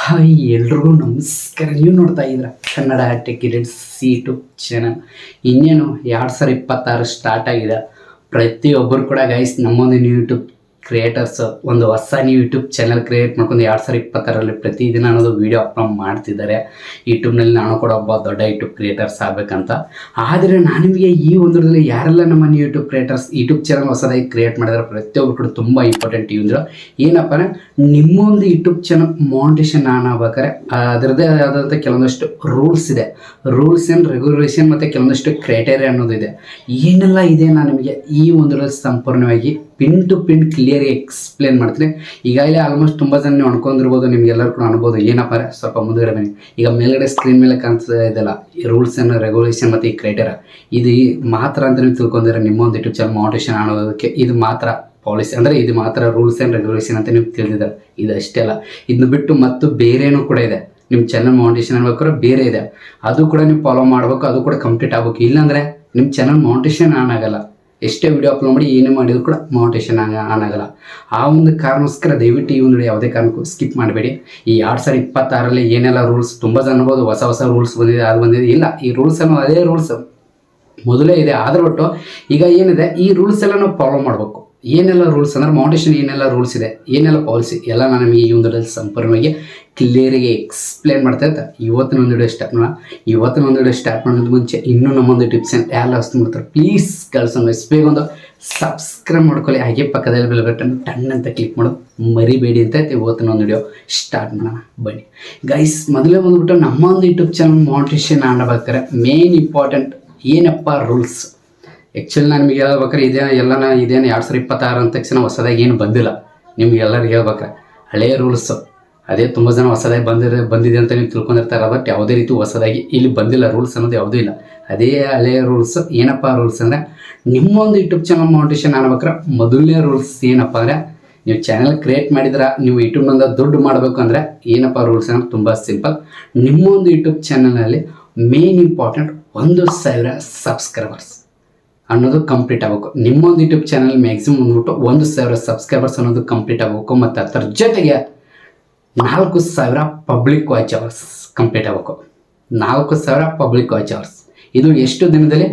Hi ಎಲ್ರಿಗೂ ನಮಸ್ಕಾರ. ನೀವು ನೋಡ್ತಾ ಇದ್ದೀರಾ Kannada tech kids YouTube channel. ಇನ್ನೇನು 2026 ಸ್ಟಾರ್ಟ್ ಆಗಿದೆ. ಪ್ರತಿಯೊಬ್ಬರು ಕೂಡ ಗೈಸ್ ನಮ್ಮೊಂದು ಯೂಟ್ಯೂಬ್ ಕ್ರಿಯೇಟರ್ಸ್ ಒಂದು ಹೊಸ ಯೂಟ್ಯೂಬ್ ಚಾನಲ್ ಕ್ರಿಯೇಟ್ ಮಾಡ್ಕೊಂಡು 2026ರಲ್ಲಿ ಪ್ರತಿದಿನ ಅನ್ನೋದು ವೀಡಿಯೋ ಅಪ್ಲೋಡ್ ಮಾಡ್ತಿದ್ದಾರೆ. ಯೂಟ್ಯೂಬ್ನಲ್ಲಿ ನಾನು ಕೂಡ ಒಬ್ಬ ದೊಡ್ಡ ಯೂಟ್ಯೂಬ್ ಕ್ರಿಯೇಟರ್ಸ್ ಆಗಬೇಕಂತ. ಆದರೆ ನಾನು ನಿಮಗೆ ಈ ಒಂದರಲ್ಲಿ ಯಾರೆಲ್ಲ ನಮ್ಮ ಯೂಟ್ಯೂಬ್ ಕ್ರಿಯೇಟರ್ಸ್ ಯೂಟ್ಯೂಬ್ ಚಾನಲ್ ಹೊಸದಾಗಿ ಕ್ರಿಯೇಟ್ ಮಾಡಿದ್ರೆ ಪ್ರತಿಯೊಬ್ಬರು ಕೂಡ ತುಂಬ ಇಂಪಾರ್ಟೆಂಟ್ ಇವಂದ್ರೆ ಏನಪ್ಪ ಅಂದರೆ ನಿಮ್ಮೊಂದು ಯೂಟ್ಯೂಬ್ ಚಾನಲ್ ಮಾನಿಟೇಷನ್ ಆನ್ ಆಗ್ಬೇಕಾದ್ರೆ ಅದರದ್ದೇ ಆದಂಥ ಕೆಲವೊಂದಷ್ಟು ರೂಲ್ಸ್ ಇದೆ. ರೂಲ್ಸ್ ಆ್ಯಂಡ್ ರೆಗ್ಯುಲೇಷನ್ ಮತ್ತು ಕೆಲವೊಂದಷ್ಟು ಕ್ರೈಟೇರಿಯಾ ಅನ್ನೋದು ಇದೆ. ಏನೆಲ್ಲ ಇದೆ ನಾನು ನಿಮಗೆ ಈ ಒಂದರಲ್ಲಿ ಸಂಪೂರ್ಣವಾಗಿ pin to pin clear explain ಮಾಡ್ತೀನಿ. ಈಗಾಗಲೇ ಆಲ್ಮೋಸ್ಟ್ ತುಂಬ ಜನ ನೀವು ಅನ್ಕೊಂಡಿರ್ಬೋದು, ನಿಮಗೆಲ್ಲರೂ ಕೂಡ ಅನ್ಬೋದು ಏನಪ್ಪ ಸ್ವಲ್ಪ ಮುಂದುಗಡೆ ಬನ್ನಿ. ಈಗ ಮೇಲ್ಗಡೆ ಸ್ಕ್ರೀನ್ ಮೇಲೆ ಕಾಣಿಸ್ತಾ ಇದೆಲ್ಲ ಈ ರೂಲ್ಸ್ ಆ್ಯಂಡ್ ರೆಗ್ಯುಲೇಷನ್ ಮತ್ತು ಈ ಕ್ರೈಟೇರಿಯಾ ಇದು ಮಾತ್ರ ಅಂತ ನೀವು ತಿಳ್ಕೊಂಡಿದ್ರೆ ನಿಮ್ಮೊಂದು ಯೂಟ್ಯೂಬ್ ಚಾನಲ್ ಮಾನಿಟೇಷನ್ ಆಗೋದಕ್ಕೆ ಇದು ಮಾತ್ರ ಪಾಲಿಸಿ, ಅಂದರೆ ಇದು ಮಾತ್ರ ರೂಲ್ಸ್ ಆ್ಯಂಡ್ ರೆಗ್ಯುಲೇಷನ್ ಅಂತ ನೀವು ತಿಳಿದಿದ್ದಾರೆ. ಇದು ಅಷ್ಟೇ ಅಲ್ಲ, ಇದನ್ನ ಬಿಟ್ಟು ಮತ್ತು ಬೇರೇನೂ ಕೂಡ ಇದೆ. ನಿಮ್ಮ ಚಾನಲ್ ಮಾನಿಟೇಷನ್ ಆಗ್ಬೇಕಾದ್ರೆ ಬೇರೆ ಇದೆ, ಅದು ಕೂಡ ನೀವು ಫಾಲೋ ಮಾಡಬೇಕು, ಅದು ಕೂಡ ಕಂಪ್ಲೀಟ್ ಆಗಬೇಕು. ಇಲ್ಲಾಂದರೆ ನಿಮ್ಮ ಚಾನಲ್ ಮಾನಿಟೇಷನ್ ಆನ್ ಆಗಲ್ಲ. ಎಷ್ಟೇ ವಿಡಿಯೋ ಅಪ್ಲೋಡ್ ಮಾಡಿ ಏನೇ ಮಾಡಿದ್ರು ಕೂಡ ಮಾನಿಟೇಷನ್ ಆನ್ ಆಗಲ್ಲ. ಆ ಒಂದು ಕಾರಣಕ್ಕೋಸ್ಕರ ದಯವಿಟ್ಟು ಈ ಒಂದು ಯಾವುದೇ ಕಾರಣಕ್ಕೂ ಸ್ಕಿಪ್ ಮಾಡಬೇಡಿ. ಈ 2026ರಲ್ಲಿ ಏನೆಲ್ಲ ರೂಲ್ಸ್ ತುಂಬ ಜನ ಅನ್ಬೋದು ಹೊಸ ರೂಲ್ಸ್ ಬಂದಿದೆ, ಅದು ಬಂದಿದೆ. ಇಲ್ಲ, ಈ ರೂಲ್ಸ್ ಅನ್ನೋ ಅದೇ ರೂಲ್ಸ್ ಮೊದಲೇ ಇದೆ. ಆದ್ರೆ ಬಿಟ್ಟು ಈಗ ಏನಿದೆ ಈ ರೂಲ್ಸ್ ಎಲ್ಲ ನಾವು ಫಾಲೋ ಮಾಡಬೇಕು. ಏನೆಲ್ಲ ರೂಲ್ಸ್ ಅಂದರೆ ಮಾನಿಟೇಷನ್ ಏನೆಲ್ಲ ರೂಲ್ಸ್ ಇದೆ, ಏನೆಲ್ಲ ಪಾಲಿಸಿ ಎಲ್ಲ ನಾನು ನಮಗೆ ಈ ಒಂದು ಸಂಪೂರ್ಣವಾಗಿ ಕ್ಲಿಯರಿಗೆ ಎಕ್ಸ್ಪ್ಲೇನ್ ಮಾಡ್ತಾ ಇದ್ದೆ. ಇವತ್ತಿನ ಒಂದು ವಿಡಿಯೋ ಸ್ಟಾರ್ಟ್ ಮಾಡೋದು ಮುಂಚೆ ಇನ್ನೂ ನಮ್ಮೊಂದು ಟಿಪ್ಸ್ ಎಲ್ಲ ವಸ್ತು ಮಾಡ್ತಾರೆ ಪ್ಲೀಸ್ ಕಳ್ಸೋಣ ಬೇಗೊಂದು ಸಬ್ಸ್ಕ್ರೈಬ್ ಮಾಡ್ಕೊಳ್ಳಿ. ಹಾಗೆ ಪಕ್ಕದಲ್ಲಿ ಬೆಲ್ ಬಟನ್ ಟನ್ ಅಂತ ಕ್ಲಿಕ್ ಮಾಡೋದು ಮರಿಬೇಡಿ ಅಂತ ಇವತ್ತಿನ ಒಂದು ವಿಡಿಯೋ ಸ್ಟಾರ್ಟ್ ಮಾಡೋಣ ಬನ್ನಿ ಗೈಸ್. ಮೊದಲೇ ಬಂದುಬಿಟ್ಟು ನಮ್ಮ ಒಂದು ಯೂಟ್ಯೂಬ್ ಚಾನಲ್ ಮಾನಿಟೇಷನ್ ಆಡಬೇಕಾದ್ರೆ ಮೇನ್ ಇಂಪಾರ್ಟೆಂಟ್ ಏನಪ್ಪ ರೂಲ್ಸ್. ಆ್ಯಕ್ಚುಲಿ ನಾನು ನಿಮಗೆ ಹೇಳ್ಬೇಕಾರೆ ಇದೇನು 2026 ಅಂದ ತಕ್ಷಣ ಹೊಸದಾಗಿ ಏನು ಬಂದಿಲ್ಲ. ನಿಮ್ಗೆ ಎಲ್ಲರಿಗೂ ಹೇಳ್ಬೇಕಾರೆ ಹಳೆಯ ರೂಲ್ಸು ಅದೇ ತುಂಬ ಜನ ಹೊಸದಾಗಿ ಬಂದಿದೆ ಅಂತ ನೀವು ತಿಳ್ಕೊಂಡಿರ್ತಾರೆ. ಬಟ್ ಯಾವುದೇ ರೀತಿ ಹೊಸದಾಗಿ ಇಲ್ಲಿ ಬಂದಿಲ್ಲ, ರೂಲ್ಸ್ ಅನ್ನೋದು ಯಾವುದೂ ಇಲ್ಲ, ಅದೇ ಹಳೆಯ ರೂಲ್ಸ್. ಏನಪ್ಪ ರೂಲ್ಸ್ ಅಂದರೆ ನಿಮ್ಮೊಂದು ಯೂಟ್ಯೂಬ್ ಚಾನಲ್ ಮಾನಿಟೇಷನ್ ಆಗ್ಬೇಕಾರೆ ಮೊದಲನೇ ರೂಲ್ಸ್ ಏನಪ್ಪ ಅಂದರೆ ನೀವು ಚಾನಲ್ ಕ್ರಿಯೇಟ್ ಮಾಡಿದ್ರೆ ನೀವು ಯೂಟ್ಯೂಬ್ನಿಂದ ದುಡ್ಡು ಮಾಡಬೇಕು ಅಂದರೆ ಏನಪ್ಪ ರೂಲ್ಸ್ ಅಂದರೆ ತುಂಬ ಸಿಂಪಲ್. ನಿಮ್ಮೊಂದು ಯೂಟ್ಯೂಬ್ ಚಾನಲ್ನಲ್ಲಿ ಮೇನ್ ಇಂಪಾರ್ಟೆಂಟ್ 1,000 ಸಬ್ಸ್ಕ್ರೈಬರ್ಸ್ ಅನ್ನೋದು ಕಂಪ್ಲೀಟ್ ಆಗಬೇಕು. ನಿಮ್ಮೊಂದು ಯೂಟ್ಯೂಬ್ ಚಾನಲ್ ಮ್ಯಾಕ್ಸಿಮಮ್ ಅಂದ್ಬಿಟ್ಟು 1,000 ಸಬ್ಸ್ಕ್ರೈಬರ್ಸ್ ಅನ್ನೋದು ಕಂಪ್ಲೀಟ್ ಆಗಬೇಕು. ಮತ್ತು ಅದರ ಜೊತೆಗೆ 4,000 ಪಬ್ಲಿಕ್ ವಾಚ್ ಅವರ್ಸ್ ಕಂಪ್ಲೀಟ್ ಆಗಬೇಕು. 4,000 ಪಬ್ಲಿಕ್ ವಾಚ್ ಅವರ್ಸ್ ಇದು ಎಷ್ಟು ದಿನದಲ್ಲಿ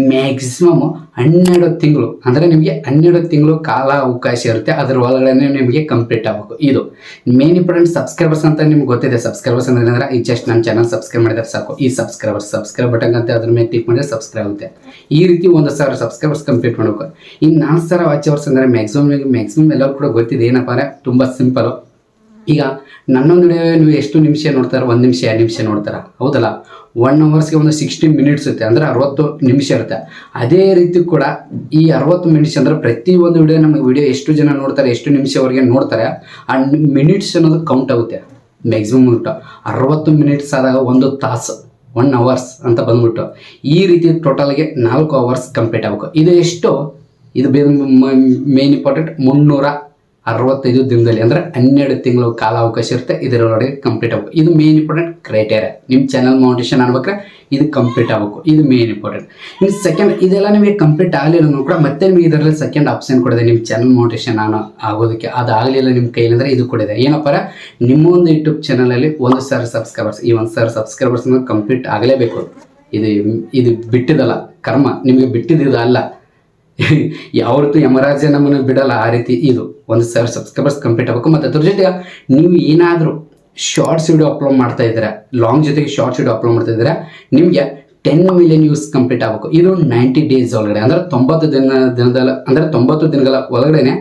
ಮ್ಯಾಕ್ಸಿಮಮ್ 12 ತಿಂಗಳು, ಅಂದರೆ ನಿಮಗೆ 12 ತಿಂಗಳು ಕಾಲ ಅವಕಾಶ ಇರುತ್ತೆ. ಅದರ ಒಳಗಡೆ ನಿಮಗೆ ಕಂಪ್ಲೀಟ್ ಆಗಬೇಕು. ಇದು ಮೇನ್ ಇಂಪಾರ್ಟೆಂಟ್. ಸಬ್ಸ್ಕ್ರೈಬರ್ಸ್ ಅಂತ ನಿಮ್ಗೆ ಗೊತ್ತಿದೆ. ಸಬ್ಸ್ಕ್ರೈಬರ್ಸ್ ಅಂದರೆ ಈ ಜಸ್ಟ್ ನನ್ನ ಚಾನಲ್ ಸಬ್ಸ್ಕ್ರೈಬ್ ಮಾಡಿದ್ರೆ ಸಾಕು. ಈ ಸಬ್ಸ್ಕ್ರೈಬ್ ಬಟನ್ ಅಂತ ಅದ್ರ ಮೇಲೆ ಕ್ಲಿಕ್ ಮಾಡಿದ್ರೆ ಸಬ್ಸ್ಕ್ರೈಬ್ ಆಗುತ್ತೆ. ಈ ರೀತಿ 1,000 ಸಬ್ಸ್ಕ್ರೈಬರ್ಸ್ ಕಂಪ್ಲೀಟ್ ಮಾಡಬೇಕು. ಇನ್ನು 4,000 ವಾಚ್ ಅವರ್ಸ್ ಅಂದರೆ ಮ್ಯಾಕ್ಸಿಮಮ್ ಎಲ್ಲರೂ ಕೂಡ ಗೊತ್ತಿದೆ. ಏನಪ್ಪ ಅಂದರೆ ತುಂಬ ಸಿಂಪಲು. ಈಗ ನನ್ನೊಂದು ವಿಡಿಯೋ ನೀವು ಎಷ್ಟು ನಿಮಿಷ ನೋಡ್ತಾರೆ? 1 ನಿಮಿಷ 2 ನಿಮಿಷ ನೋಡ್ತಾರೆ, ಹೌದಲ್ಲ? 1 ಅವರ್ಸ್ಗೆ ಒಂದು 60 ಮಿನಿಟ್ಸ್ ಇರುತ್ತೆ, ಅಂದರೆ 60 ನಿಮಿಷ ಇರುತ್ತೆ. ಅದೇ ರೀತಿ ಕೂಡ ಈ 60 ಮಿನಿಟ್ಸ್ ಅಂದರೆ ಪ್ರತಿಯೊಂದು ವಿಡಿಯೋ ನಮಗೆ ವಿಡಿಯೋ ಎಷ್ಟು ಜನ ನೋಡ್ತಾರೆ, ಎಷ್ಟು ನಿಮಿಷವರೆಗೆ ನೋಡ್ತಾರೆ, ಆ ಮಿನಿಟ್ಸ್ ಅನ್ನೋದು ಕೌಂಟ್ ಆಗುತ್ತೆ. ಮ್ಯಾಕ್ಸಿಮಮ್ ಬಿಟ್ಟು 60 ಮಿನಿಟ್ಸ್ ಆದಾಗ 1 ತಾಸು 1 ಅವರ್ಸ್ ಅಂತ ಬಂದ್ಬಿಟ್ಟು ಈ ರೀತಿ ಟೋಟಲ್ಗೆ 4 ಅವರ್ಸ್ ಕಂಪ್ಲೀಟ್ ಆಗಬೇಕು. ಇದು ಎಷ್ಟು? ಇದು ಮೇನ್ ಇಂಪಾರ್ಟೆಂಟ್ 365 ದಿನದಲ್ಲಿ, ಅಂದರೆ 12 ತಿಂಗಳು ಕಾಲ ಅವಕಾಶ ಇರುತ್ತೆ. ಇದರೊಳಗೆ ಕಂಪ್ಲೀಟ್ ಆಗಬೇಕು. ಇದು ಮೇನ್ ಇಂಪಾರ್ಟೆಂಟ್ ಕ್ರೈಟೇರಿಯಾ. ನಿಮ್ಮ ಚಾನಲ್ ಮಾನಿಟೇಷನ್ ಆಗ್ಬೇಕಾದ್ರೆ ಇದು ಕಂಪ್ಲೀಟ್ ಆಗಬೇಕು. ಇದು ಮೇನ್ ಇಂಪಾರ್ಟೆಂಟ್. ಇನ್ನು ಸೆಕೆಂಡ್, ಇದೆಲ್ಲ ನಿಮಗೆ ಕಂಪ್ಲೀಟ್ ಆಗಲಿಲ್ಲ ಕೂಡ ಮತ್ತೆ ನಿಮಗೆ ಇದರಲ್ಲಿ ಸೆಕೆಂಡ್ ಆಪ್ಷನ್ ಕೊಡಿದೆ ನಿಮ್ಮ ಚಾನಲ್ ಮಾನಿಟೇಷನ್ ಆಗೋದಕ್ಕೆ. ಅದು ಆಗಲಿಲ್ಲ ನಿಮ್ಮ ಕೈಯಲ್ಲಿ ಅಂದರೆ ಇದು ಕೊಡಿದೆ. ಏನಪ್ಪ ನಿಮ್ಮ ಒಂದು ಯೂಟ್ಯೂಬ್ ಚಾನಲಲ್ಲಿ 1,000 ಸಬ್ಸ್ಕ್ರೈಬರ್ಸ್, ಈ 1,000 ಸಬ್ಸ್ಕ್ರೈಬರ್ಸ್ ಕಂಪ್ಲೀಟ್ ಆಗಲೇಬೇಕು. ಇದು ಬಿಟ್ಟಿದ್ದಲ್ಲ, ಕರ್ಮ ನಿಮಗೆ ಬಿಟ್ಟಿದ್ದು ಅಲ್ಲ. ಯಾವ ರೀತಿ ಯಮರಾಜ ನಮ್ಮನ್ನು ಬಿಡಲ್ಲ, ಆ ರೀತಿ ಇದು 1,000 ಸಬ್ಸ್ಕ್ರೈಬರ್ಸ್ ಕಂಪ್ಲೀಟ್ ಆಗಬೇಕು. ಮತ್ತು ಅದ್ರ ಜೊತೆಗೆ ನೀವು ಏನಾದರೂ ಶಾರ್ಟ್ಸ್ ವಿಡಿಯೋ ಅಪ್ಲೋಡ್ ಮಾಡ್ತಾ ಇದ್ದೀರಾ, ಲಾಂಗ್ ಜೊತೆಗೆ ಶಾರ್ಟ್ಸ್ ವಿಡಿಯೋ ಅಪ್ಲೋಡ್ ಮಾಡ್ತಾ ಇದ್ದೀರಾ, ನಿಮಗೆ 10 ಮಿಲಿಯನ್ ವ್ಯೂಸ್ ಕಂಪ್ಲೀಟ್ ಆಗಬೇಕು. ಇದು 90 ಡೇಸ್ ಒಳಗಡೆ, ಅಂದರೆ 90 ದಿನಗಳ ಒಳಗಡೆ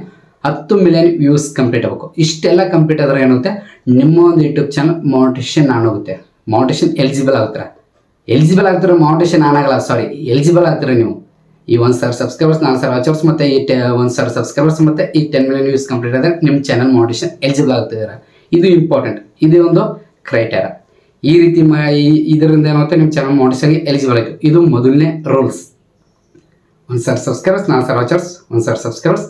10 ಮಿಲಿಯನ್ ವ್ಯೂಸ್ ಕಂಪ್ಲೀಟ್ ಆಗಬೇಕು. ಇಷ್ಟೆಲ್ಲ ಕಂಪ್ಲೀಟ್ ಆದರೆ ಏನಾಗುತ್ತೆ, ನಿಮ್ಮ ಒಂದು ಯೂಟ್ಯೂಬ್ ಚಾನಲ್ ಮಾನಿಟೇಷನ್ ಆನ್ ಆಗುತ್ತೆ. ಮಾನಿಟೇಷನ್ ಎಲಿಜಿಬಲ್ ಆಗ್ತಾರೆ. ಮಾನಿಟೇಷನ್ ಆನ್ ಆಗಲ್ಲ, ಎಲಿಜಿಬಲ್ ಆಗ್ತಾರೆ ನೀವು. ಈ 1,000 ಸಬ್ಸ್ಕ್ರೈಬರ್ಸ್, 4,000 ವಾಚ್ ಅವರ್ಸ್ ಮತ್ತು ಈ 1,000 ಸಬ್ಸ್ಕ್ರೈಬರ್ಸ್ ಮತ್ತು ಈ 10 ಮಿಲಿಯನ್ ವ್ಯೂಸ್ ಕಂಪ್ಲೀಟ್ ಆದರೆ ನಿಮ್ಮ ಚಾನಲ್ ಮಾನಿಟೇಷನ್ ಎಲಿಜಿಬಲ್ ಆಗ್ತಿದ್ದಾರೆ. ಇದು ಇಂಪಾರ್ಟೆಂಟ್. ಇದು ಒಂದು ಕ್ರೈಟೇರಿಯಾ. ಈ ರೀತಿ ಇದರಿಂದ ಏನಾಗುತ್ತೆ, ನಿಮ್ಮ ಚಾನಲ್ ಮಾನಿಟೇಷನ್ಗೆ ಎಲಿಜಿಬಲ್ ಆಗಿದೆ. ಇದು ಮೊದಲನೇ rules. 1,000 subscribers, 4,000 watch hours, 1,000 subscribers,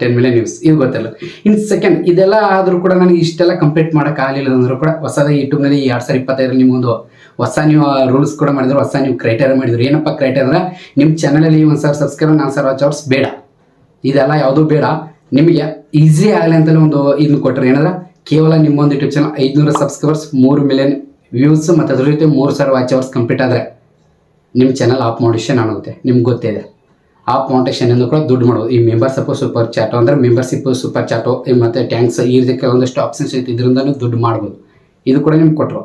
10 million views, ಇದು ಗೊತ್ತಿಲ್ಲ. ಇನ್ನು ಸೆಕೆಂಡ್, ಇದೆಲ್ಲ ಆದರೂ ಕೂಡ ನನಗೆ ಇಷ್ಟೆಲ್ಲ ಕಂಪ್ಲೀಟ್ ಮಾಡೋಕ್ಕಾಗಲಿಲ್ಲ ಅಂದರೂ ಕೂಡ ಹೊಸದಾಗಿ ಯೂಟ್ಯೂಬ್ನಲ್ಲಿ 2025ರಲ್ಲಿ ನಿಮ್ಮೊಂದು ಹೊಸ ನೀವು ರೂಲ್ಸ್ ಕೂಡ ಮಾಡಿದ್ರು, ಹೊಸ ನೀವು ಕ್ರೈಟೇರಿಯಾ ಮಾಡಿದ್ರು. ಏನಪ್ಪ ಕ್ರೈಟೇರಿಯಾ ಅಂದರೆ ನಿಮ್ಮ ಚಾನಲಲ್ಲಿ 1,000 ಸಬ್ಸ್ಕ್ರೈಬರ್, 4,000 ವಾಚ್ ಅವರ್ಸ್ ಬೇಡ. ಇದೆಲ್ಲ ಯಾವುದೂ ಬೇಡ. ನಿಮಗೆ ಈಸಿ ಆಗಲಿ ಅಂತಲೇ ಒಂದು ಇದನ್ನು ಕೊಟ್ಟರೆ ಏನಂದ್ರೆ ಕೇವಲ ನಿಮ್ಮೊಂದು YouTube channel 500 subscribers 3 million views ಮತ್ತು ಅದ್ರ ಜೊತೆ 3,000 ವಾಚ್ ಅವರ್ಸ್ ಕಂಪ್ಲೀಟ್ ಆದರೆ ನಿಮ್ಮ ಚಾನಲ್ ಆಪ್ ಮೋಟಿವೇಶನ್ ಆಗುತ್ತೆ. ನಿಮ್ಗೆ ಗೊತ್ತಿದೆ ಆಪ್ ಮೋಟಿವೇಶನ್ ಎಂದು ಕೂಡ ದುಡ್ಡು ಮಾಡ್ಬೋದು. ಈ ಮೆಂಬರ್ಶಿಪ್ ಸೂಪರ್ ಚಾಟು ಅಂದರೆ ಮೆಂಬರ್ಶಿಪ್ ಸೂಪರ್ ಚಾಟು ಮತ್ತು ಟ್ಯಾಂಕ್ಸ್ ಈ ರೀತಿ ಕೆಲವೊಂದಷ್ಟು ಆಪ್ಷನ್ಸ್ ಐತೆ, ಇದರಿಂದನೂ ದುಡ್ಡು ಮಾಡ್ಬೋದು. ಇದು ಕೂಡ ನಿಮ್ಗೆ ಕೊಟ್ಟರು.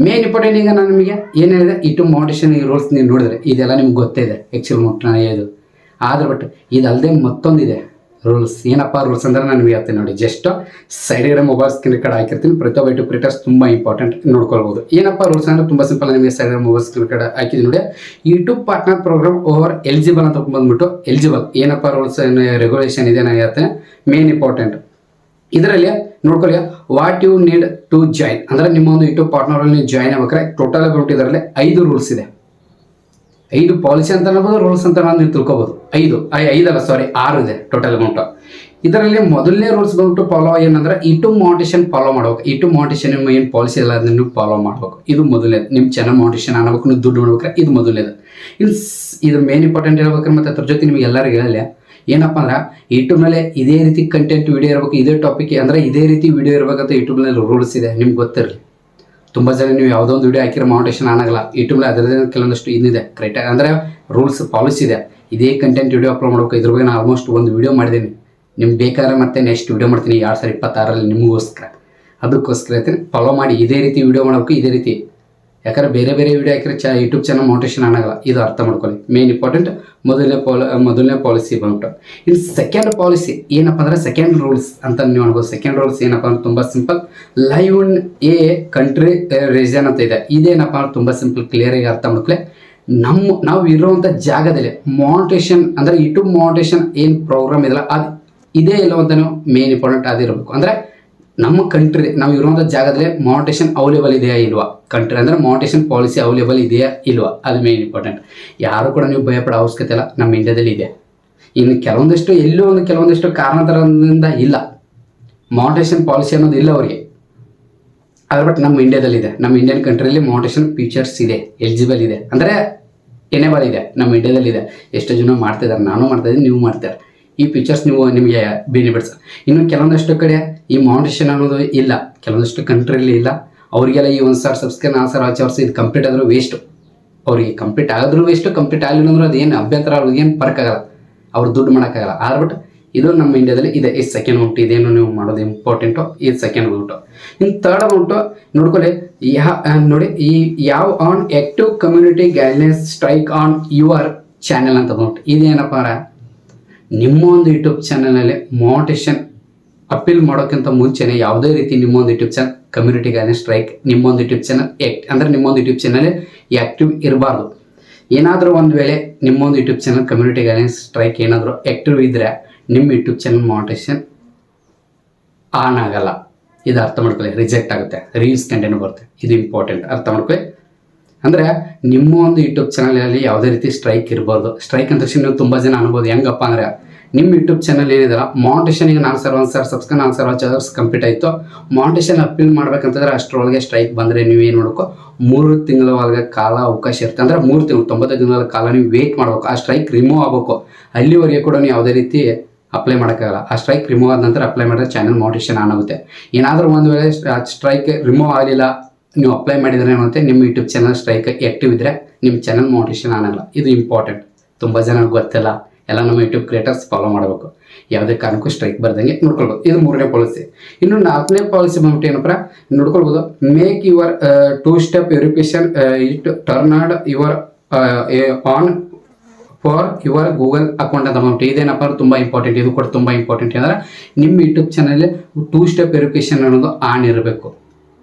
ಮೇನ್ ಇಂಪಾರ್ಟೆಂಟ್ ಈಗ ನಾನು ನಿಮಗೆ ಏನು ಹೇಳಿದೆ, ಯೂಟ್ಯೂಬ್ ಮೋಟಿವೇಶನ್ ಈ ರೂಲ್ಸ್ ನೀವು ನೋಡಿದ್ರೆ ಇದೆಲ್ಲ ನಿಮ್ಗೆ ಗೊತ್ತಿದೆ ಆ್ಯಕ್ಚುಲ್ ಇದು. ಆದ್ರೆ ಬಟ್ ಇದಲ್ಲದೆ ಮತ್ತೊಂದಿದೆ ರೂಲ್ಸ್. ಏನಪ್ಪ ರೂಲ್ಸ್ ಅಂದರೆ ನಾನು ನಿಮಗೆ ಹೇಳ್ತೀನಿ ನೋಡಿ. ಜಸ್ಟ್ ಸೈಡ್ಗಡೆ ಮೊಬೈಲ್ ಸ್ಕ್ರೀನ್ ಕಾರ್ಡ್ ಹಾಕಿರ್ತೀನಿ. ಪ್ರತಿಯೊಬ್ಬ ಯೂಟ್ಯೂಬ್ ಕ್ರಿಯೇಟರ್ಸ್ ತುಂಬ ಇಂಪಾರ್ಟೆಂಟ್ ನೋಡ್ಕೊಳ್ಬೋದು. ಏನಪ್ಪ ರೂಲ್ಸ್ ಅಂದರೆ ತುಂಬ ಸಿಂಪಲ್. ನಿಮಗೆ ಸೈಡ್ಗಡೆ ಮೊಬೈಲ್ ಸ್ಕ್ರೀನ್ ಕಾರ್ಡ್ ಹಾಕಿದ್ದೀನಿ ನೋಡಿ. YouTube partner program over eligible ಅಂತ ಬಂದ್ಬಿಟ್ಟು ಎಲಿಜಿಬಲ್ ಏನಪ್ಪ ರೂಲ್ಸ್ ರೆಗ್ಯುಲೇಷನ್ ಇದೆ ನಾನು ಹೇಳ್ತೇನೆ. ಮೇನ್ ಇಂಪಾರ್ಟೆಂಟ್ ಇದರಲ್ಲಿ ನೋಡ್ಕೊಳ್ಳಿ, what you need to join ಅಂದರೆ ನಿಮ್ಮ ಒಂದು ಯೂಟ್ಯೂಬ್ ಪಾರ್ಟ್ನರಲ್ಲಿ ನೀವು ಜಾಯಿನ್ ಆಗ್ಬೇಕಾದ್ರೆ ಟೋಟಲ್ ಅಬೌಟ್ ಇದರಲ್ಲಿ 5 ರೂಲ್ಸ್ ಇದೆ. 5 ಪಾಲಿಸಿ ಅಂತ ಅನ್ಬೋದು, ರೂಲ್ಸ್ ಅಂತ ನೀವು ತಿಳ್ಕೊಬೋದು. 6 ಇದೆ ಟೋಟಲ್ ಅಮೌಂಟ್. ಇದರಲ್ಲಿ ಮೊದಲನೇ ರೂಲ್ಸ್ ಬಂದ್ಬಿಟ್ಟು ಫಾಲೋ ಏನಂದ್ರೆ ಯೂಟ್ಯೂಬ್ ಮೋಟಿವೇಶನ್ ಫಾಲೋ ಮಾಡ್ಬೇಕು. ಯೂಟ್ಯೂಬ್ ಮೋಟಿವೇಶನ್ ನಿಮ್ಮ ಏನು ಪಾಲಿಸಿ ಇಲ್ಲ ಅದನ್ನು ನೀವು ಫಾಲೋ ಮಾಡ್ಬೇಕು. ಇದು ಮೊದಲನೇದು. ನಿಮ್ಮ ಚಾನಲ್ ಮೋಟಿವೇಶನ್ ಆಗಬೇಕು, ನೀವು ದುಡ್ಡು ಮಾಡ್ಬೇಕಾರೆ ಇದು ಮೊದಲನೇದು. ಇದು ಮೇನ್ ಇಂಪಾರ್ಟೆಂಟ್ ಹೇಳ್ಬೇಕಾದ್ರೆ ಮತ್ತು ಅದ್ರ ಜೊತೆ ನಿಮಗೆ ಎಲ್ಲರಿಗೂ ಹೇಳಲ್ಲ ಏನಪ್ಪ ಅಂದ್ರೆ ಯೂಟ್ಯೂಬ್ನಲ್ಲಿ ಇದೇ ರೀತಿ ಕಂಟೆಂಟ್ ವಿಡಿಯೋ ಇರಬೇಕು, ಇದೇ ಟಾಪಿಕ್ ಅಂದರೆ ಇದೇ ರೀತಿ ವಿಡಿಯೋ ಇರಬೇಕಂತ ಯೂಟ್ಯೂಬ್ನಲ್ಲಿ ರೂಲ್ಸ್ ಇದೆ. ನಿಮ್ಗೆ ಗೊತ್ತಿರಲಿ. ತುಂಬ ಜನ ನೀವು ಯಾವುದೋ ಒಂದು ವಿಡಿಯೋ ಹಾಕಿರೋ ಮೋಟಿವೇಶನ್ ಆಗಲ್ಲ. ಯೂಟ್ಯೂಬ್ನಲ್ಲಿ ಅದರದೇ ಕೆಲವೊಂದಷ್ಟು ಇದಿದೆ ಕರೆಕ್ಟಾಗಿ ಅಂದರೆ ರೂಲ್ಸ್ ಪಾಲಿಸಿ ಇದೆ. ಇದೇ ಕಂಟೆಂಟ್ ವಿಡಿಯೋ ಅಪ್ಲೋಡ್ ಮಾಡಬೇಕು. ಇದ್ರ ಬಗ್ಗೆ ನಾನು ಆಲ್ಮೋಸ್ಟ್ ಒಂದು ವಿಡಿಯೋ ಮಾಡಿದ್ದೀನಿ. ನಿಮ್ಗೆ ಬೇಕಾದ್ರೆ ಮತ್ತೆ ನೆಕ್ಸ್ಟ್ ವಿಡಿಯೋ ಮಾಡ್ತೀನಿ 2026 ನಿಮಗೋಸ್ಕರ. ಅದಕ್ಕೋಸ್ಕರ ಹೇಳ್ತೀನಿ ಫಾಲೋ ಮಾಡಿ. ಇದೇ ರೀತಿ ವಿಡಿಯೋ ಮಾಡಬೇಕು, ಇದೇ ರೀತಿ. ಯಾಕಂದರೆ ಬೇರೆ ಬೇರೆ ವಿಡಿಯೋ ಹಾಕಿದ್ರೆ ಯೂಟ್ಯೂಬ್ ಚಾನಲ್ ಮೋಟಿವೇಶನ್ ಆಗಲ್ಲ. ಇದು ಅರ್ಥ ಮಾಡ್ಕೊಳ್ಳಿ. ಮೇನ್ ಇಂಪಾರ್ಟೆಂಟ್ ಮೊದಲನೇ ಪಾಲಿಸಿ ಬಂದ್ಬಿಟ್ಟು. ಇನ್ನು ಸೆಕೆಂಡ್ ಪಾಲಿಸಿ ಏನಪ್ಪ ಅಂದರೆ ಸೆಕೆಂಡ್ ರೂಲ್ಸ್ ಅಂತ ನೀವು ಅನ್ಬೋದು. ಸೆಕೆಂಡ್ ರೂಲ್ಸ್ ಏನಪ್ಪ ಅಂದ್ರೆ ತುಂಬ simple. Live in a country region ಅಂತ ಇದೆ. ಇದೇನಪ್ಪ ಅಂದ್ರೆ ತುಂಬ ಸಿಂಪಲ್, ಕ್ಲಿಯರಾಗಿ ಅರ್ಥ ಮಾಡ್ಕೊಳ್ಳಿ. ನಾವು ಇರುವಂಥ ಜಾಗದಲ್ಲಿ ಮೋಟಿವೇಶನ್ ಅಂದರೆ ಯೂಟ್ಯೂಬ್ ಮೋಟಿವೇಶನ್ ಏನು ಪ್ರೋಗ್ರಾಮ್ ಇದೆಯಲ್ಲ ಅದು ಇದೇ ಇಲ್ಲ ಅಂತ ಮೇನ್ ಇಂಪಾರ್ಟೆಂಟ್ ಅದಿರಬೇಕು. ಅಂದರೆ ನಮ್ಮ ಕಂಟ್ರಿ ನಾವು ಇರುವಂಥ ಜಾಗದಲ್ಲಿ ಮೋಟಿವೇಶನ್ ಅವೈಲೇಬಲ್ ಇದೆಯಾ ಇಲ್ವಾ, ಕಂಟ್ರಿ ಅಂದರೆ ಮೋಟಿವೇಶನ್ ಪಾಲಿಸಿ ಅವೈಲೇಬಲ್ ಇದೆಯಾ ಇಲ್ವಾ, ಅದು ಮೇನ್ ಇಂಪಾರ್ಟೆಂಟ್. ಯಾರು ಕೂಡ ನೀವು ಭಯಪಡೋ ಅವಶ್ಯಕತೆ ಇಲ್ಲ, ನಮ್ಮ ಇಂಡಿಯಾದಲ್ಲಿ ಇದೆ. ಇನ್ನು ಕೆಲವೊಂದಿಷ್ಟು ಕಾರಣದಿಂದ ಇಲ್ಲ ಮೋಟಿವೇಶನ್ ಪಾಲಿಸಿ ಅನ್ನೋದು ಇಲ್ಲ ಅವರಿಗೆ. ಅದ್ರ ಬಟ್ ನಮ್ಮ ಇಂಡಿಯಾದಲ್ಲಿ ಇದೆ. ನಮ್ಮ ಇಂಡಿಯನ್ ಕಂಟ್ರಿಯಲ್ಲಿ ಮೋಟಿವೇಶನ್ ಫೀಚರ್ಸ್ ಇದೆ, ಎಲಿಜಿಬಲ್ ಇದೆ ಅಂದರೆ ಎನೇಬಲ್ ಇದೆ. ನಮ್ಮ ಇಂಡಿಯಾದಲ್ಲಿ ಇದೆ. ಎಷ್ಟು ಜನ ಮಾಡ್ತಿದ್ದಾರೆ, ನಾನು ಮಾಡ್ತಾಯಿದ್ದೀನಿ, ನೀವು ಮಾಡ್ತಾರೆ. ಈ ಫೀಚರ್ಸ್ ನಿಮಗೆ ಬೆನಿಫಿಟ್ಸ್. ಇನ್ನು ಕೆಲವೊಂದಷ್ಟು ಕಡೆ ಈ ಮೋಟಿವೇಶನ್ ಅನ್ನೋದು ಇಲ್ಲ, ಕೆಲವೊಂದಷ್ಟು ಕಂಟ್ರಿಯಲ್ಲಿ ಇಲ್ಲ. ಅವರಿಗೆಲ್ಲ ಈ 1,000 ಸಬ್ಸ್ಕ್ರೈಬ್ 4,000 ವಾಚ್ ಅವರ್ಸ್ ಇದು ಕಂಪ್ಲೀಟ್ ಆದರೂ ವೇಸ್ಟು. ಅವ್ರಿಗೆ ಕಂಪ್ಲೀಟ್ ಆದರೂ ವೇಸ್ಟು, ಕಂಪ್ಲೀಟ್ ಆಗಲಿಲ್ಲ ಅಂದ್ರೆ ಅದೇನು ಅಭ್ಯಂತರ, ಅವ್ರಿಗೇನು ಫರ್ಕ್ ಆಗಲ್ಲ, ಅವ್ರು ದುಡ್ಡು ಮಾಡೋಕ್ಕಾಗಲ್ಲ. ಆದ್ರೆ ಬಟ್ ಇದು ನಮ್ಮ ಇಂಡಿಯಾದಲ್ಲಿ ಇದೆ. ಈ ಸೆಕೆಂಡ್ ಅಮೌಂಟ್ ಇದೇನು ನೀವು ಮಾಡೋದು ಇಂಪಾರ್ಟೆಂಟು. ಇದು ಸೆಕೆಂಡ್ ಅಮೌಂಟು. ಇನ್ನು ಥರ್ಡ್ ಅಮೌಂಟು ನೋಡ್ಕೊಳ್ಳಿ. ನೋಡಿ ಈ ಯಾವ on active community guidelines strike on your channel ಅಂತ ಬಂದ್ಬಿಟ್ಟು ಇದೇನಪ್ಪ ಅಂದ್ರೆ ನಿಮ್ಮ ಒಂದು ಯೂಟ್ಯೂಬ್ ಚಾನಲಲ್ಲಿ ಮೋಟಿವೇಶನ್ ಅಪೀಲ್ ಮಾಡೋಕ್ಕಿಂತ ಮುಂಚೆನೇ ಯಾವುದೇ ರೀತಿ ನಿಮ್ಮೊಂದು YouTube channel community guidelines strike ನಿಮ್ಮೊಂದು ಯೂಟ್ಯೂಬ್ ಚಾನಲ್ ಅಂದರೆ ನಿಮ್ಮೊಂದು ಯೂಟ್ಯೂಬ್ ಚಾನಲ್ ಆ್ಯಕ್ಟಿವ್ ಇರಬಾರ್ದು. ಏನಾದರೂ ಒಂದು ವೇಳೆ ನಿಮ್ಮೊಂದು YouTube channel community guidelines strike ಏನಾದರೂ ಆ್ಯಕ್ಟಿವ್ ಇದ್ದರೆ ನಿಮ್ಮ ಯೂಟ್ಯೂಬ್ ಚಾನಲ್ ಮೋಟಿವೇಶನ್ ಆನ್ ಆಗಲ್ಲ. ಇದು ಅರ್ಥ ಮಾಡ್ಕೊಳ್ಳಿ. ರಿಜೆಕ್ಟ್ ಆಗುತ್ತೆ, ರೀಲ್ಸ್ ಕಂಟೆಂಟ್ ಬರುತ್ತೆ. ಇದು ಇಂಪಾರ್ಟೆಂಟ್, ಅರ್ಥ ಮಾಡ್ಕೊಳ್ಳಿ. ಅಂದರೆ ನಿಮ್ಮ ಒಂದು ಯೂಟ್ಯೂಬ್ ಚಾನಲಲ್ಲಿ ಯಾವುದೇ ರೀತಿ ಸ್ಟ್ರೈಕ್ ಇರಬಾರ್ದು. ಸ್ಟ್ರೈಕ್ ಅಂತ ತಕ್ಷಣ ನೀವು ತುಂಬ ಜನ ಅನ್ಬೋದು. ಹೆಂಗಪ್ಪ ಅಂದರೆ ನಿಮ್ಮ ಯೂಟ್ಯೂಬ್ ಚಾನಲ್ ಏನಿದೆಲ್ಲ ಮೋಟಿವೇಶನ್ಗೆ 4,000 ಸಬ್ಸ್ಕ್ರೈಬ್ 4,000 ವಾಚ್ ಅವರ್ಸ್ ಕಂಪ್ಲೀಟ್ ಆಯಿತು. ಮೋಟಿವೇಶನ್ ಅಪೀಲ್ ಮಾಡ್ಬೇಕಂತಂದ್ರೆ ಅಷ್ಟರೊಳಗೆ ಸ್ಟ್ರೈಕ್ ಬಂದರೆ ನೀವು ಏನು ಮಾಡಬೇಕು, 3 ತಿಂಗಳ ಒಳಗೆ ಕಾಲ ಅವಕಾಶ ಇರುತ್ತೆ. ಅಂದರೆ 3 ತಿಂಗಳು 90 ದಿನಗಳ ಕಾಲ ನೀವು ವೇಟ್ ಮಾಡಬೇಕು. ಆ ಸ್ಟ್ರೈಕ್ ರಿಮೂವ್ ಆಗಬೇಕು. ಅಲ್ಲಿವರೆಗೆ ಕೂಡ ನೀವು ಯಾವುದೇ ರೀತಿ ಅಪ್ಲೈ ಮಾಡೋಕ್ಕಾಗಲ್ಲ. ಆ ಸ್ಟ್ರೈಕ್ ರಿಮೂವ್ ಆದ ನಂತರ ಅಪ್ಲೈ ಮಾಡಿದ್ರೆ ಚಾನಲ್ ಮೋಟಿವೇಶನ್ ಆನ್ ಆಗುತ್ತೆ. ಏನಾದರೂ ಒಂದು ವೇಳೆ ಸ್ಟ್ರೈಕ್ ರಿಮೂವ್ ಆಗಲಿಲ್ಲ, ನೀವು ಅಪ್ಲೈ ಮಾಡಿದರೆ ಏನಂತೆ ನಿಮ್ಮ ಯೂಟ್ಯೂಬ್ ಚಾನಲ್ ಸ್ಟ್ರೈಕ್ ಆ್ಯಕ್ಟಿವ್ ಇದ್ದರೆ ನಿಮ್ಮ ಚಾನಲ್ ಮೋಟಿವೇಶನ್ ಆಗಲ್ಲ. ಇದು ಇಂಪಾರ್ಟೆಂಟ್. ತುಂಬ ಜನ ಗೊತ್ತಿಲ್ಲ. ಎಲ್ಲ ನಮ್ಮ ಯೂಟ್ಯೂಬ್ ಕ್ರಿಯೇಟರ್ಸ್ ಫಾಲೋ ಮಾಡಬೇಕು. ಯಾವುದೇ ಕಾರಣಕ್ಕೂ ಸ್ಟ್ರೈಕ್ ಬರ್ದಂಗೆ ನೋಡ್ಕೊಳ್ಬೋದು. ಇದು 3ನೇ ಪಾಲಿಸಿ. ಇನ್ನು 4ನೇ ಪಾಲಿಸಿ ಬಂದ್ಬಿಟ್ಟು ಏನಪ್ಪ ನೋಡ್ಕೊಳ್ಬೋದು. Make your 2 step verification it turned your on for your Google account ಅಂತ ಬಂದ್ಬಿಟ್ಟು ಇದೇನಪ್ಪ ತುಂಬ ಇಂಪಾರ್ಟೆಂಟ್. ಇದು ಕೂಡ ತುಂಬ ಇಂಪಾರ್ಟೆಂಟ್. ಅಂದರೆ ನಿಮ್ಮ ಯೂಟ್ಯೂಬ್ ಚಾನಲ್ 2 ಸ್ಟೆಪ್ ವೆರಿಫಿಕೇಶನ್ ಅನ್ನೋದು ಆನ್ ಇರಬೇಕು.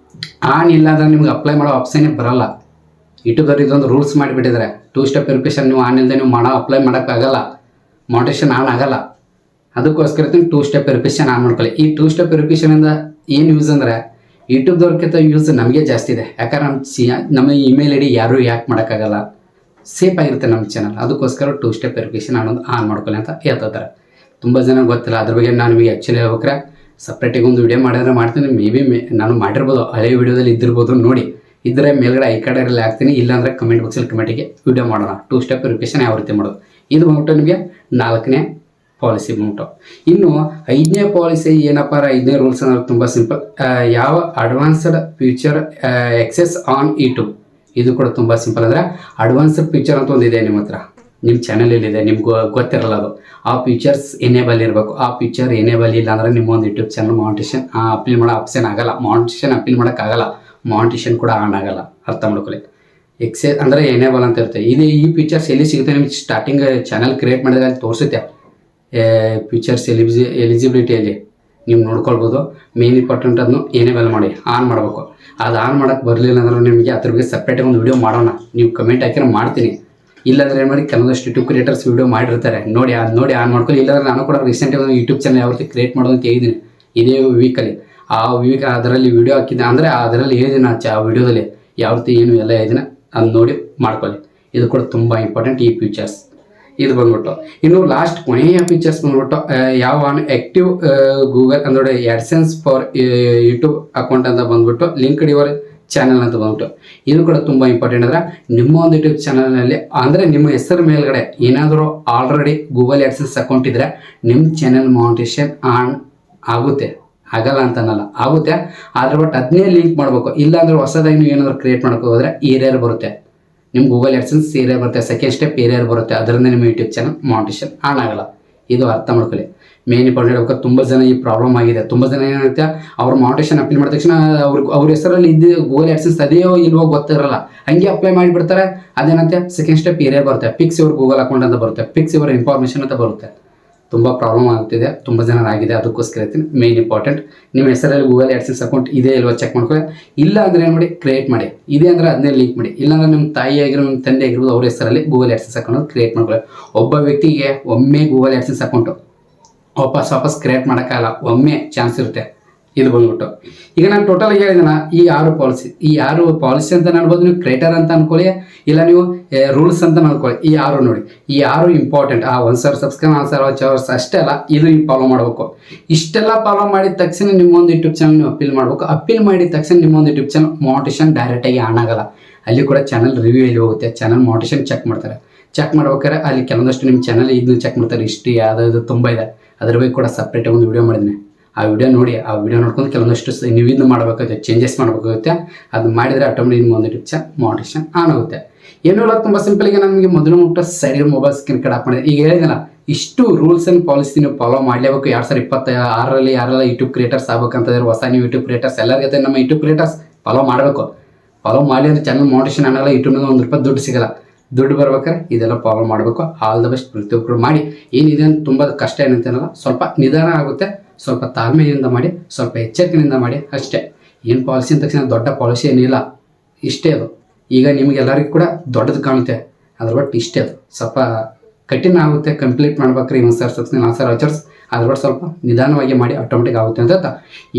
ಆನ್ ಇಲ್ಲ ಅಂದರೆ ನಿಮ್ಗೆ ಅಪ್ಲೈ ಮಾಡೋ ಆಪ್ಷನ್ನೇ ಬರೋಲ್ಲ. ಯೂಟ್ಯೂಬ್ದವ್ರು ಇದೊಂದು ರೂಲ್ಸ್ ಮಾಡಿಬಿಟ್ಟಿದ್ದಾರೆ. 2 ಸ್ಟೆಪ್ ವೆರಿಫಿಕೇಶನ್ ನೀವು ಆನ್ ಇಲ್ಲದೆ ನೀವು ಅಪ್ಲೈ ಮಾಡೋಕ್ಕಾಗಲ್ಲ, ಮೋಟಿವೇಶನ್ ಆನ್ ಆಗಲ್ಲ. ಅದಕ್ಕೋಸ್ಕರ 2 ಸ್ಟೆಪ್ ವೆರಿಫಿಕೇಶನ್ ಆನ್ ಮಾಡ್ಕೊಳ್ಳಿ. ಈ 2 ಸ್ಟೆಪ್ ವೆರಿಫಿಕೇಶನಿಂದ ಏನು ಯೂಸ್ ಅಂದರೆ ಯೂಟ್ಯೂಬ್ದವ್ರಿಗಿಂತ ಯೂಸ್ ನಮಗೆ ಜಾಸ್ತಿ ಇದೆ. ಯಾಕಂದ್ರೆ ನಮ್ಮ ಇಮೇಲ್ ಐ ಡಿ ಯಾರೂ ಯಾಕೆ ಮಾಡೋಕ್ಕಾಗಲ್ಲ, ಸೇಫ್ ಆಗಿರುತ್ತೆ ನಮ್ಮ ಚಾನಲ್. ಅದಕ್ಕೋಸ್ಕರ 2 ಸ್ಟೆಪ್ ವೆರಿಫಿಕೇಶನ್ ಅನ್ನೋದು ಆನ್ ಮಾಡ್ಕೊಳ್ಳಿ ಅಂತ ಹೇಳ್ತಾರೆ. ತುಂಬ ಜನ ಗೊತ್ತಿಲ್ಲ ಅದ್ರ ಬಗ್ಗೆ. ನಾನು ನಿಮಗೆ ಆ್ಯಕ್ಚುಲಿ ಹೇಳ್ಬೇಕಾರೆ ಸಪ್ರೇಟಾಗಿ ಒಂದು ವಿಡಿಯೋ ಮಾಡಿದ್ರೆ ಮಾಡ್ತೀನಿ. ನಾನು ಮಾಡಿರ್ಬೋದು, ಹಳೆ ವಿಡಿಯೋದಲ್ಲಿ ಇದ್ದಿರ್ಬೋದು. ನೋಡಿ ಇದ್ದರೆ ಮೇಲ್ಗಡೆ ಐ ಕಾರ್ಡಲ್ಲಿ ಹಾಕ್ತೀನಿ, ಇಲ್ಲಾಂದರೆ ಕಮೆಂಟ್ ಬಾಕ್ಸಲ್ಲಿ ಕಮೆಂಟಿಗೆ ವಿಡಿಯೋ ಮಾಡೋಣ 2 ಸ್ಟೆಪ್ ವೆರಿಫಿಕೇಶನ್ ಯಾವ ರೀತಿ ಮಾಡೋದು. ಇದು ಬಂದ್ಬಿಟ್ಟು ನಿಮಗೆ 4ನೇ ಪಾಲಿಸಿ ಬಂದ್ಬಿಟ್ಟು. ಇನ್ನು 5ನೇ ಪಾಲಿಸಿ ಏನಪ್ಪ 5ನೇ ರೂಲ್ಸ್ ಅಂದ್ರೆ ತುಂಬ ಸಿಂಪಲ್. ಯಾವ advanced feature access on YouTube, ಇದು ಕೂಡ ತುಂಬ ಸಿಂಪಲ್. ಅಂದರೆ ಅಡ್ವಾನ್ಸ್ಡ್ ಫೀಚರ್ ಅಂತ ಒಂದಿದೆ ನಿಮ್ಮ ಹತ್ರ, ನಿಮ್ಮ ಚಾನಲಲ್ಲಿದೆ, ನಿಮ್ಗೆ ಗೊತ್ತಿರಲ್ಲ ಅದು. ಆ ಫೀಚರ್ಸ್ ಎನೇಬಲ್ ಇರಬೇಕು. ಆ ಫೀಚರ್ ಎನೇಬಲ್ ಇಲ್ಲ ಅಂದರೆ ನಿಮ್ಮ ಒಂದು ಯೂಟ್ಯೂಬ್ ಚಾನಲ್ ಮಾನಿಟೇಷನ್ ಅಪ್ಲೈ ಮಾಡೋ ಆಪ್ಷನ್ ಆಗಲ್ಲ. ಮಾನಿಟೇಷನ್ ಅಪ್ಲೈ ಮಾಡೋಕ್ಕಾಗಲ್ಲ, ಮಾನಿಟೇಷನ್ ಕೂಡ ಆನ್ ಆಗಲ್ಲ. ಅರ್ಥ ಮಾಡ್ಕೊಳ್ಳಿ. ಎಕ್ಸೆಸ್ ಅಂದರೆ ಎನೇಬಲ್ ಅಂತ ಇರುತ್ತೆ. ಈ ಫೀಚರ್ಸ್ ಎಲ್ಲಿ ಸಿಗುತ್ತೆ ನಿಮ್ಗೆ ಸ್ಟಾರ್ಟಿಂಗ್ ಚಾನಲ್ ಕ್ರಿಯೇಟ್ ಮಾಡಿದಾಗ ಅಲ್ಲಿ ತೋರಿಸುತ್ತೆ. ಫೀಚರ್ಸ್ ಎಲಿಜಿಬಿಲಿಟಿಯಲ್ಲಿ ನೀವು ನೋಡ್ಕೊಳ್ಬೋದು. ಮೇನ್ ಇಂಪಾರ್ಟೆಂಟ್ ಅದನ್ನು ಎನೇಬಲ್ ಮಾಡಿ ಆನ್ ಮಾಡಬೇಕು. ಅದು ಆನ್ ಮಾಡೋಕ್ಕೆ ಬರಲಿಲ್ಲ ಅಂದ್ರೆ ನಿಮಗೆ ಅದ್ರ ಬಗ್ಗೆ ಸಪ್ರೇಟಾಗಿ ಒಂದು ವಿಡಿಯೋ ಮಾಡೋಣ. ನೀವು ಕಮೆಂಟ್ ಹಾಕಿದ್ರೆ ಮಾಡ್ತೀನಿ. ಇಲ್ಲಾಂದ್ರೆ ಏನು ಮಾಡಿ, ಕೆಲವೊಂದಷ್ಟು ಯೂಟ್ಯೂಬ್ ಕ್ರಿಯೇಟರ್ಸ್ ವಿಡಿಯೋ ಮಾಡಿರ್ತಾರೆ, ನೋಡಿ ಆನ್ ಮಾಡ್ಕೊಳ್ಳಿ. ಇಲ್ಲಾಂದ್ರೆ ನಾನು ಕೂಡ ರೀಸೆಂಟಾಗಿ ಒಂದು ಯೂಟ್ಯೂಬ್ ಚಾನಲ್ ಯಾವ ರೀತಿ ಕ್ರಿಯೇಟ್ ಮಾಡೋದು ಅಂತ ಹೇಳಿದ್ದೀನಿ ಇದೇ ವೀಕಲ್ಲಿ. ಆ ವೀಕ್ ಅದರಲ್ಲಿ ವಿಡಿಯೋ ಹಾಕಿದ್ದೆ, ಅಂದರೆ ಅದರಲ್ಲಿ ಹೇಳಿದ್ದೀನಿ ಆ ವಿಡಿಯೋದಲ್ಲಿ ಯಾವ ರೀತಿ ಏನು ಎಲ್ಲ ಹೇಳಿದ್ದೀನಿ, ಅದು ನೋಡಿ ಮಾಡ್ಕೊಳ್ಳಿ. ಇದು ಕೂಡ ತುಂಬ ಇಂಪಾರ್ಟೆಂಟ್ ಈ ಫೀಚರ್ಸ್. ಇದು ಬಂದ್ಬಿಟ್ಟು ಇನ್ನು ಲಾಸ್ಟ್ ಕೊನೆಯ ಫೀಚರ್ಸ್ ಬಂದ್ಬಿಟ್ಟು ಯಾವ ಆಕ್ಟಿವ್ ಗೂಗಲ್ ಅಂದರೆ AdSense ಫಾರ್ ಯೂಟ್ಯೂಬ್ ಅಕೌಂಟ್ ಅಂತ ಬಂದ್ಬಿಟ್ಟು ಲಿಂಕ್ಡ್ ಯುವರ್ ಚಾನಲ್ ಅಂತ ಬಂದ್ಬಿಟ್ಟು ಇದು ಕೂಡ ತುಂಬ ಇಂಪಾರ್ಟೆಂಟ್. ಅಂದರೆ ನಿಮ್ಮ ಒಂದು ಯೂಟ್ಯೂಬ್ ಚಾನಲ್ನಲ್ಲಿ ಅಂದರೆ ನಿಮ್ಮ ಹೆಸರು ಮೇಲ್ಗಡೆ ಏನಾದರೂ ಆಲ್ರೆಡಿ ಗೂಗಲ್ AdSense ಅಕೌಂಟ್ ಇದ್ದರೆ ನಿಮ್ಮ ಚಾನಲ್ ಮಾನಿಟೇಷನ್ ಆನ್ ಆಗುತ್ತೆ. ಆಗಲ್ಲ ಅಂತನಲ್ಲ, ಆಗುತ್ತೆ. ಆದರೆ ಬಟ್ ಅದನ್ನೇ ಲಿಂಕ್ ಮಾಡಬೇಕು. ಇಲ್ಲಾಂದ್ರೆ ಹೊಸದಾಗಿ ನೀವು ಏನಾದರೂ ಕ್ರಿಯೇಟ್ ಮಾಡೋಕೆ ಹೋದರೆ ಏರಿಯರ್ ಬರುತ್ತೆ. ನಿಮ್ಮ ಗೂಗಲ್ AdSense ಏರಿಯರ್ ಬರುತ್ತೆ, ಸೆಕೆಂಡ್ ಸ್ಟೆಪ್ ಏರಿಯರ್ ಬರುತ್ತೆ. ಅದರಿಂದ ನಿಮ್ಮ ಯೂಟ್ಯೂಬ್ ಚಾನಲ್ ಮಾನಿಟೇಷನ್ ಆನ್ ಆಗಲ್ಲ. ಇದು ಅರ್ಥ ಮಾಡ್ಕೊಳ್ಳಿ. ಮೇನ್ ಇಂಪಾರ್ಟೆಂಟ್ ಹೇಳ್ಬೇಕು. ತುಂಬ ಜನ ಈ ಪ್ರಾಬ್ಲಮ್ ಆಗಿದೆ. ತುಂಬ ಜನ ಏನಾಗುತ್ತೆ, ಅವ್ರು ಮಾನಿಟೇಷನ್ ಅಪ್ಲೈ ಮಾಡಿದ ತಕ್ಷಣ ಅವ್ರ ಹೆಸರಲ್ಲಿ ಇದ್ದು ಗೂಗಲ್ AdSense ಅದೇಯೋ ಇಲ್ವೋ ಗೊತ್ತಿರಲ್ಲ, ಹಂಗೆ ಅಪ್ಲೈ ಮಾಡಿಬಿಡ್ತಾರೆ. ಅದೇನಂತೆ ಸೆಕೆಂಡ್ ಸ್ಟೆಪ್ ಏರಿಯರ್ ಬರುತ್ತೆ, ಫಿಕ್ಸ್ ಯುವರ್ ಗೂಗಲ್ ಅಕೌಂಟ್ ಅಂತ ಬರುತ್ತೆ, ಫಿಕ್ಸ್ ಯುವರ್ ಇನ್ಫಾರ್ಮೇಷನ್ ಅಂತ ಬರುತ್ತೆ. ತುಂಬ ಪ್ರಾಬ್ಲಮ್ ಆಗ್ತಿದೆ, ತುಂಬ ಜನ ಆಗಿದೆ. ಅದಕ್ಕೋಸ್ಕರ ಹೇಳ್ತೀನಿ ಮೇನ್ ಇಂಪಾರ್ಟೆಂಟ್ ನಿಮ್ಮ ಹೆಸರಲ್ಲಿ ಗೂಗಲ್ AdSense ಅಕೌಂಟ್ ಇದೆ ಇಲ್ವೋ ಚೆಕ್ ಮಾಡ್ಕೊಳ್ಳಿ. ಇಲ್ಲ ಅಂದರೆ ಏನು ಮಾಡಿ, ಕ್ರಿಯೇಟ್ ಮಾಡಿ. ಇದೆ ಅಂದರೆ ಅದನ್ನೇ ಲಿಂಕ್ ಮಾಡಿ. ಇಲ್ಲಾಂದ್ರೆ ನಿಮ್ಮ ತಾಯಿ ಆಗಿರೋ ನಿಮ್ಮ ತಂದೆ ಆಗಿರ್ಬೋದು ಅವ್ರ ಹೆಸರಲ್ಲಿ ಗೂಗಲ್ AdSense ಅಕೌಂಟ್ ಕ್ರಿಯೇಟ್ ಮಾಡ್ಕೊಳ್ಳಿ. ಒಬ್ಬ ವ್ಯಕ್ತಿಗೆ ಒಮ್ಮೆ ಗೂಗಲ್ AdSense ಅಕೌಂಟು ವಾಪಸ್ ಕ್ರಿಯೇಟ್ ಮಾಡೋಕ್ಕಾಗಲ್ಲ, ಒಮ್ಮೆ ಚಾನ್ಸ್ ಇರುತ್ತೆ. ಇದು ಬಂದ್ಬಿಟ್ಟು ಈಗ ನಾನು ಟೋಟಲ್ ಹೇಳಿದೆನ ಈ 6 ಪಾಲಿಸಿ ಅಂತ ಅನ್ಬೋದು. ನೀವು ಕ್ರಿಯೇಟರ್ ಅಂತ ಅನ್ಕೊಳ್ಳಿ, ಇಲ್ಲ ನೀವು ರೂಲ್ಸ್ ಅಂತ ಅನ್ಕೊಳ್ಳಿ. ಈ 6 ನೋಡಿ, ಈ 6 ಇಂಪಾರ್ಟೆಂಟ್. 1,000 ಸಬ್ಸ್ಕ್ರೈಬ್ 1,000 ವಾಚ್ ಅಷ್ಟೇ ಅಲ್ಲ, ಇದು ಫಾಲೋ ಮಾಡಬೇಕು. ಇಷ್ಟೆಲ್ಲ ಫಾಲೋ ಮಾಡಿದ ತಕ್ಷಣ ನಿಮ್ಮೊಂದು ಯೂಟ್ಯೂಬ್ ಚಾನಲ್ ನೀವು ಅಪೀಲ್ ಮಾಡಬೇಕು. ಅಪೀಲ್ ಮಾಡಿದ ತಕ್ಷಣ ನಿಮ್ಮೊಂದು ಯೂಟ್ಯೂಬ್ ಚಾನಲ್ ಮಾನಿಟೇಷನ್ ಡೈರೆಕ್ಟಾಗಿ ಆನ್ ಆಗಲ್ಲ. ಅಲ್ಲಿ ಕೂಡ ಚಾನಲ್ ರಿವ್ಯೂ ಎಲ್ಲಿ ಹೋಗುತ್ತೆ, ಚಾನಲ್ ಮಾನಿಟೇಷನ್ ಚೆಕ್ ಮಾಡ್ತಾರೆ. ಚೆಕ್ ಮಾಡ್ಬೇಕಾದ್ರೆ ಅಲ್ಲಿ ಕೆಲವೊಂದಷ್ಟು ನಿಮ್ಮ ಚಾನಲ್ ಇದನ್ನು ಚೆಕ್ ಮಾಡ್ತಾರೆ. ಹಿಸ್ಟ್ರಿ ಯಾವ್ದು ತುಂಬ ಇದೆ, ಅದ್ರ ಬಗ್ಗೆ ಕೂಡ ಸಪ್ರೇಟಾಗಿ ಒಂದು ವಿಡಿಯೋ ಮಾಡಿದ್ದೀನಿ. ಆ ವಿಡಿಯೋ ನೋಡಿ, ಆ ವಿಡಿಯೋ ನೋಡ್ಕೊಂಡು ಕೆಲವೊಂದಷ್ಟು ನೀವು ಇದನ್ನು ಮಾಡಬೇಕಾಗುತ್ತೆ, ಚೇಂಜಸ್ ಮಾಡಬೇಕಾಗುತ್ತೆ. ಅದು ಮಾಡಿದರೆ ಆಟೋಮೆಟಿಕ್ ನಿಮ್ಮ ಒಂದು ಯೂಟ್ಯೂಬ್ ಚಾನಲ್ ಮಾನಿಟೇಷನ್ ಆನ್ ಆಗುತ್ತೆ. ಏನೂ ಇಲ್ಲ, ತುಂಬ ಸಿಂಪಲ್. ಈಗ ನನಗೆ ಮೊದಲು ಮುಟ್ಟ side mobile screen card of ಮಾಡಿದೆ. ಈಗ ಹೇಳಿದಲ್ಲ, ಇಷ್ಟು ರೂಲ್ಸ್ ಆ್ಯಂಡ್ ಪಾಲಿಸಿ ನೀವು ಫಾಲೋ ಮಾಡಲೇಬೇಕು. 2026ರಲ್ಲಿ ಯಾರೆಲ್ಲ ಯೂಟ್ಯೂಬ್ ಕ್ರಿಯೇಟರ್ಸ್ ಆಗ್ಬೇಕಂತಂದ್ರೆ, ಹೊಸ ನೀವು ಯೂಟ್ಯೂಬ್ ಕ್ರಿಯೇಟರ್ಸ್ ಎಲ್ಲರಿಗೂ ನಮ್ಮ ಯೂಟ್ಯೂಬ್ ಕ್ರಿಯೇಟರ್ಸ್ ಫಾಲೋ ಮಾಡಬೇಕು. ಫಾಲೋ ಮಾಡಿ ಅಂದರೆ ಚಾನಲ್ ಮಾನಿಟೇಷನ್ ಆಗಲ್ಲ, ಯೂಟ್ಯೂಬ್ನಾಗ ₹1 ದುಡ್ಡು ಸಿಗಲ್ಲ. ದುಡ್ಡು ಬರ್ಬೇಕಾದ್ರೆ ಇದೆಲ್ಲ ಫಾಲೋ ಮಾಡಬೇಕು. All the best. ಪ್ರತಿಯೊಬ್ಬರು ಮಾಡಿ. ಏನಿದೆ ಅಂತ ತುಂಬ ಕಷ್ಟ ಏನಂತೇನಲ್ಲ, ಸ್ವಲ್ಪ ನಿಧಾನ ಆಗುತ್ತೆ. ಸ್ವಲ್ಪ ತಾಳ್ಮೆಯಿಂದ ಮಾಡಿ, ಸ್ವಲ್ಪ ಎಚ್ಚರಿಕೆಯಿಂದ ಮಾಡಿ ಅಷ್ಟೇ. ಏನು ಪಾಲಿಸಿ ಅಂದ ತಕ್ಷಣ ದೊಡ್ಡ ಪಾಲಿಸಿ ಏನಿಲ್ಲ, ಇಷ್ಟೇ ಅದು. ಈಗ ನಿಮಗೆಲ್ಲರಿಗೂ ಕೂಡ ದೊಡ್ಡದು ಕಾಣುತ್ತೆ, ಅದ್ರ ಬಟ್ ಇಷ್ಟೇ ಅದು. ಸ್ವಲ್ಪ ಕಠಿಣ ಆಗುತ್ತೆ ಕಂಪ್ಲೀಟ್ ಮಾಡ್ಬೇಕಾದ್ರೆ. 1,000 ಸಬ್ಸ್ಕ್ರೈಬ್ 4,000 ವಾಚರ್ಸ್ ಅದ್ರ ಬಟ್ ಸ್ವಲ್ಪ ನಿಧಾನವಾಗಿ ಮಾಡಿ ಆಟೋಮೆಟಿಕ್ ಆಗುತ್ತೆ ಅಂತ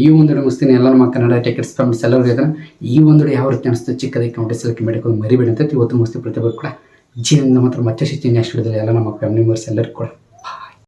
ಈ ಒಂದು ಮುಗಿಸ್ತೀನಿ. ಎಲ್ಲ ನಮ್ಮ ಕನ್ನಡ ಟಿಕೆಟ್ಸ್ ಫ್ಯಾಮಿಲಿಸ್ ಎಲ್ಲರೂ ಇದ್ದಾರೆ. ಈ ಒಂದು ಯಾವ ರೀತಿ ಅನಿಸ್ತು ಚಿಕ್ಕದಾಗಿ ಕಮೆಂಟ್ಸಲ್ಲಿ ಕಮೆಂಟ್ ಮರಿಬೇಡಿ ಅಂತ ಇವತ್ತು ಮುಗಿಸ್ತೀವಿ. ಪ್ರತಿಯೊಬ್ಬರು ಕೂಡ ಜೀವನದಿಂದ ಮಾತ್ರ ಮತ್ತೆ ಸಿಗ್ತೀನಿ ನೆಕ್ಸ್ಟ್ ವಿಡಿಯೋದಲ್ಲಿ ಎಲ್ಲ ನಮ್ಮ ಫ್ಯಾಮಿಲಿ ಮೆಂಬರ್ಸ್ ಎಲ್ಲರಿಗೂ ಕೂಡ.